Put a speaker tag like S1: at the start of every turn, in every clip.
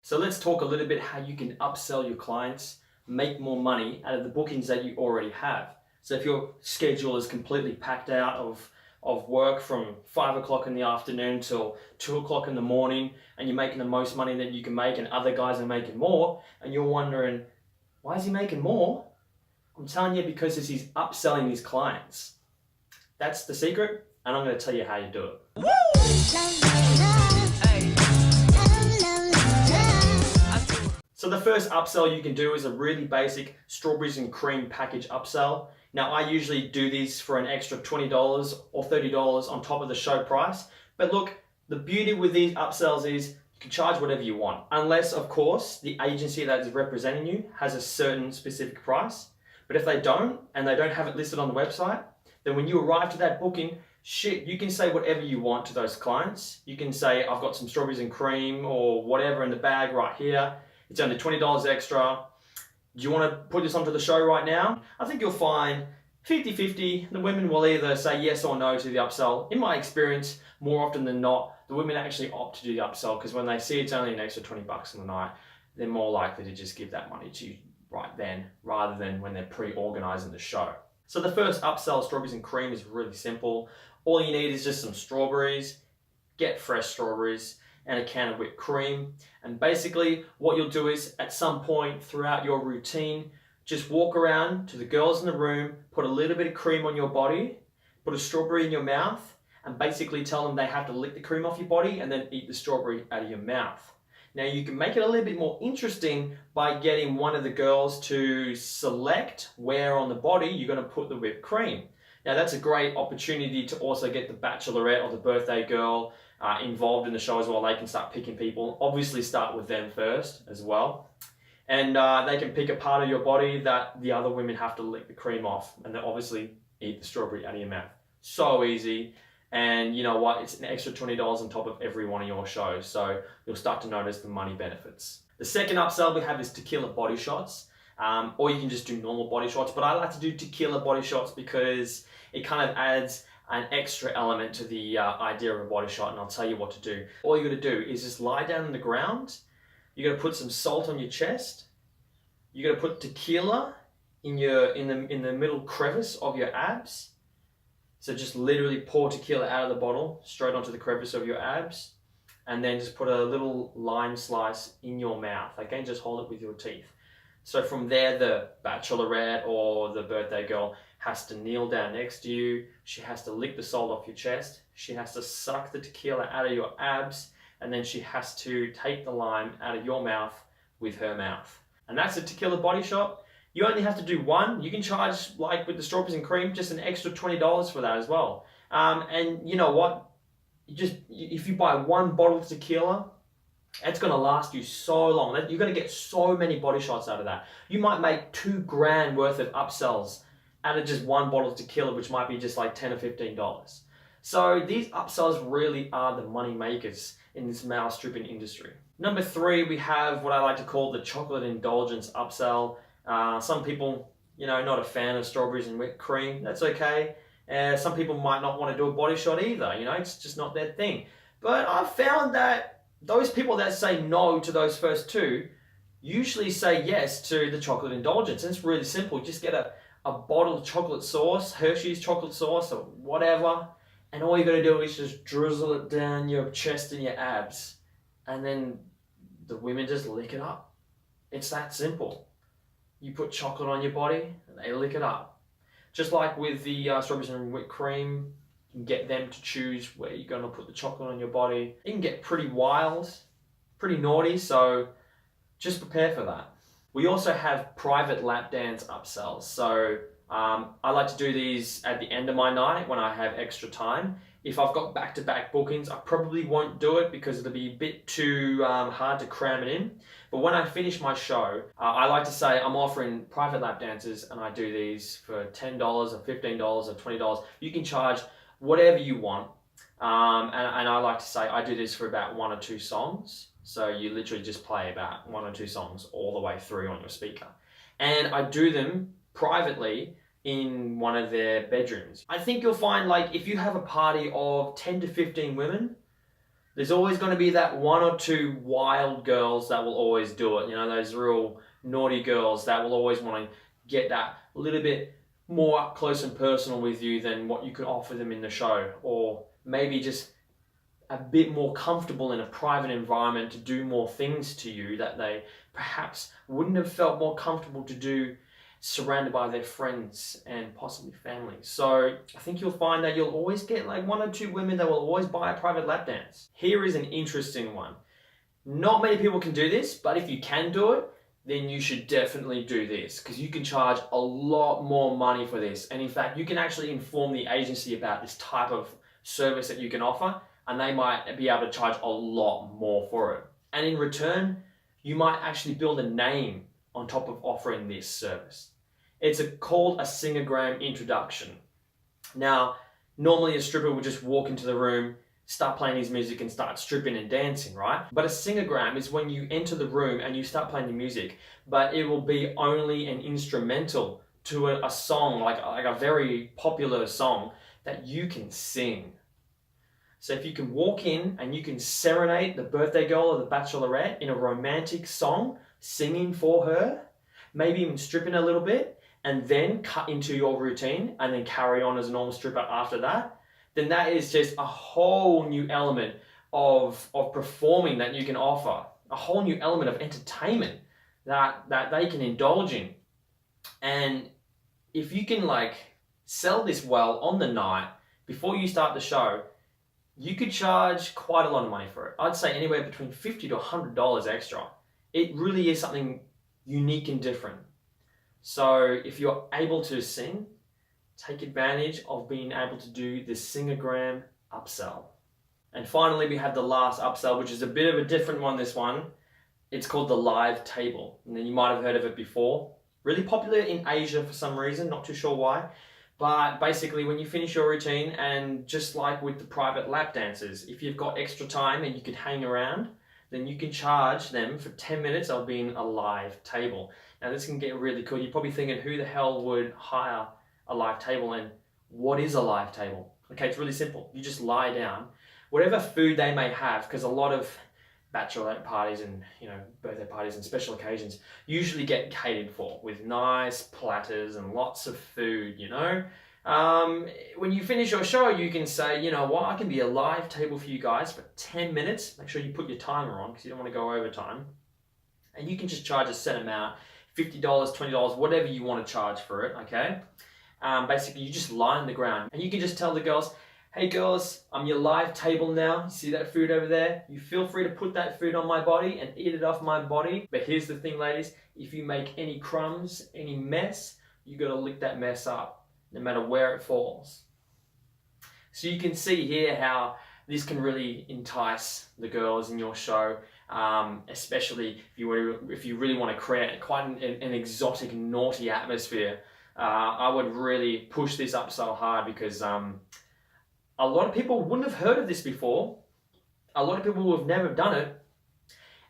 S1: So let's talk a little bit how you can upsell your clients, make more money out of the bookings that you already have. So if your schedule is completely packed out of work from 5 o'clock in the afternoon till 2 o'clock in the morning, and you're making the most money that you can make and other guys are making more, and you're wondering, why is he making more? I'm telling you, because he's upselling his clients. That's the secret, and I'm going to tell you how you do it. So the first upsell you can do is a really basic strawberries and cream package upsell. Now I usually do these for an extra $20 or $30 on top of the show price. But look, the beauty with these upsells is you can charge whatever you want. Unless, of course, the agency that is representing you has a certain specific price. But if they don't, and they don't have it listed on the website, then when you arrive to that booking, you can say whatever you want to those clients. You can say, I've got some strawberries and cream or whatever in the bag right here. It's only $20 extra. Do you want to put this onto the show right now? I think you'll find 50-50. The women will either say yes or no to the upsell. In my experience, more often than not, the women actually opt to do the upsell because when they see it's only an extra 20 bucks in the night, they're more likely to just give that money to you right then, rather than when they're pre-organizing the show. So the first upsell, strawberries and cream, is really simple. All you need is just some strawberries, get fresh strawberries, and a can of whipped cream. And basically what you'll do is at some point throughout your routine, just walk around to the girls in the room, put a little bit of cream on your body, put a strawberry in your mouth, and basically tell them they have to lick the cream off your body and then eat the strawberry out of your mouth. Now you can make it a little bit more interesting by getting one of the girls to select where on the body you're going to put the whipped cream. Now that's a great opportunity to also get the bachelorette or the birthday girl involved in the show as well. They can start picking people. Obviously start with them first as well. And they can pick a part of your body that the other women have to lick the cream off, and then obviously eat the strawberry out of your mouth. So easy. And you know what? It's an extra $20 on top of every one of your shows. So you'll start to notice the money benefits. The second upsell we have is tequila body shots. Or you can just do normal body shots, but I like to do tequila body shots because it kind of adds an extra element to the idea of a body shot, and I'll tell you what to do. All you got to do is just lie down on the ground. You got to put some salt on your chest. You got to put tequila in the middle crevice of your abs. So just literally pour tequila out of the bottle straight onto the crevice of your abs, and then just put a little lime slice in your mouth. Again, just hold it with your teeth. So from there, the bachelorette or the birthday girl has to kneel down next to you. She has to lick the salt off your chest. She has to suck the tequila out of your abs. And then she has to take the lime out of your mouth with her mouth. And that's a tequila body shot. You only have to do one. You can charge, like with the strawberries and cream, just an extra $20 for that as well. And you know what? If you buy one bottle of tequila, it's going to last you so long. You're going to get so many body shots out of that. You might make $2,000 worth of upsells out of just one bottle of tequila, which might be just like $10 or $15. So these upsells really are the money makers in this male stripping industry. Number 3, we have what I like to call the chocolate indulgence upsell. Some people, not a fan of strawberries and whipped cream. That's okay. Some people might not want to do a body shot either. It's just not their thing. But I've found that those people that say no to those first two usually say yes to the chocolate indulgence. And it's really simple. Just get a bottle of chocolate sauce, Hershey's chocolate sauce or whatever, and all you got to do is just drizzle it down your chest and your abs, and then the women just lick it up. It's that simple. You put chocolate on your body and they lick it up. Just like with the strawberries and whipped cream, you can get them to choose where you're going to put the chocolate on your body. It can get pretty wild, pretty naughty, so just prepare for that. We also have private lap dance upsells. So I like to do these at the end of my night when I have extra time. If I've got back-to-back bookings, I probably won't do it because it'll be a bit too hard to cram it in. But when I finish my show, I like to say I'm offering private lap dances, and I do these for $10 or $15 or $20. You can charge whatever you want. And I like to say I do this for about 1 or 2 songs. So you literally just play about 1 or 2 songs all the way through on your speaker. And I do them privately in one of their bedrooms. I think you'll find, like, if you have a party of 10 to 15 women, There's always going to be that one or two wild girls that will always do it. You know, those real naughty girls that will always want to get that little bit more up close and personal with you than what you could offer them in the show. Or maybe just a bit more comfortable in a private environment to do more things to you that they perhaps wouldn't have felt more comfortable to do surrounded by their friends and possibly family. So I think you'll find that you'll always get like one or two women that will always buy a private lap dance. Here is an interesting one. Not many people can do this, but if you can do it, then you should definitely do this, because you can charge a lot more money for this. And in fact, you can actually inform the agency about this type of service that you can offer, and they might be able to charge a lot more for it. And in return, you might actually build a name on top of offering this service. It's called a singogram introduction. Now, normally a stripper would just walk into the room, start playing his music and start stripping and dancing, right? But a singogram is when you enter the room and you start playing the music, but it will be only an instrumental to a song, like a very popular song that you can sing. So if you can walk in and you can serenade the birthday girl or the bachelorette in a romantic song, singing for her, maybe even stripping a little bit, and then cut into your routine and then carry on as a normal stripper after that, then that is just a whole new element of performing that you can offer, a whole new element of entertainment that they can indulge in. And if you can like sell this well on the night before you start the show, you could charge quite a lot of money for it. I'd say anywhere between $50 to $100 extra. It really is something unique and different. So if you're able to sing, take advantage of being able to do the singogram upsell. And finally, we have the last upsell, which is a bit of a different one, this one. It's called the live table. And then you might have heard of it before. Really popular in Asia for some reason, not too sure why. But basically, when you finish your routine, and just like with the private lap dancers, if you've got extra time and you could hang around, then you can charge them for 10 minutes of being a live table. Now this can get really cool. You're probably thinking, who the hell would hire a live table, and what is a live table? Okay, it's really simple. You just lie down. Whatever food they may have, because a lot of bachelorette parties and birthday parties and special occasions usually get catered for with nice platters and lots of food, when you finish your show, you can say, you know what, I can be a live table for you guys for 10 minutes. Make sure you put your timer on because you don't want to go over time. And you can just charge a set amount, $50, $20, whatever you want to charge for it, okay? Basically, you just lie on the ground and you can just tell the girls, hey girls, I'm your live table now. You see that food over there? You feel free to put that food on my body and eat it off my body. But here's the thing, ladies, if you make any crumbs, any mess, you gotta lick that mess up, no matter where it falls. So you can see here how this can really entice the girls in your show, especially if you really want to create quite an exotic, naughty atmosphere. I would really push this up so hard because a lot of people wouldn't have heard of this before. A lot of people who have never done it.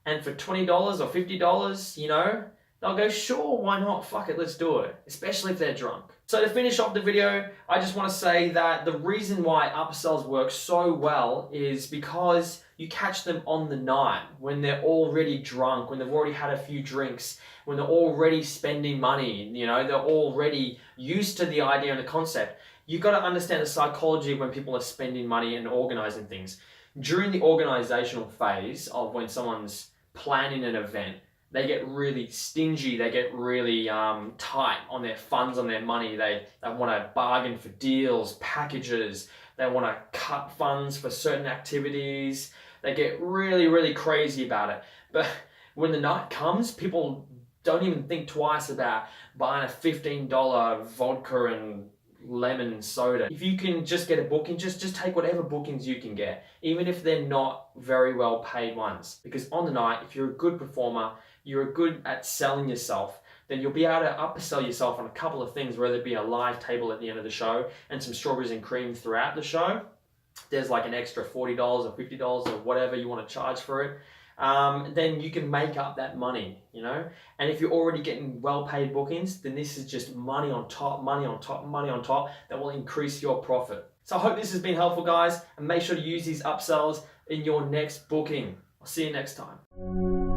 S1: And for $20 or $50, they'll go, sure, why not? Fuck it, let's do it. Especially if they're drunk. So to finish off the video, I just want to say that the reason why upsells work so well is because you catch them on the night when they're already drunk, when they've already had a few drinks, when they're already spending money, they're already used to the idea and the concept. You've got to understand the psychology when people are spending money and organizing things. During the organizational phase of when someone's planning an event, they get really stingy, they get really tight on their funds, on their money. They want to bargain for deals, packages, they want to cut funds for certain activities. They get really, really crazy about it. But when the night comes, people don't even think twice about buying a $15 vodka and lemon soda. If you can just get a booking, just take whatever bookings you can get, even if they're not very well paid ones. Because on the night, if you're a good performer, you're good at selling yourself, then you'll be able to upsell yourself on a couple of things, whether it be a live table at the end of the show and some strawberries and cream throughout the show. There's like an extra $40 or $50 or whatever you want to charge for it. Then you can make up that money, And if you're already getting well-paid bookings, then this is just money on top, money on top, money on top that will increase your profit. So I hope this has been helpful, guys, and make sure to use these upsells. in your next booking. I'll see you next time.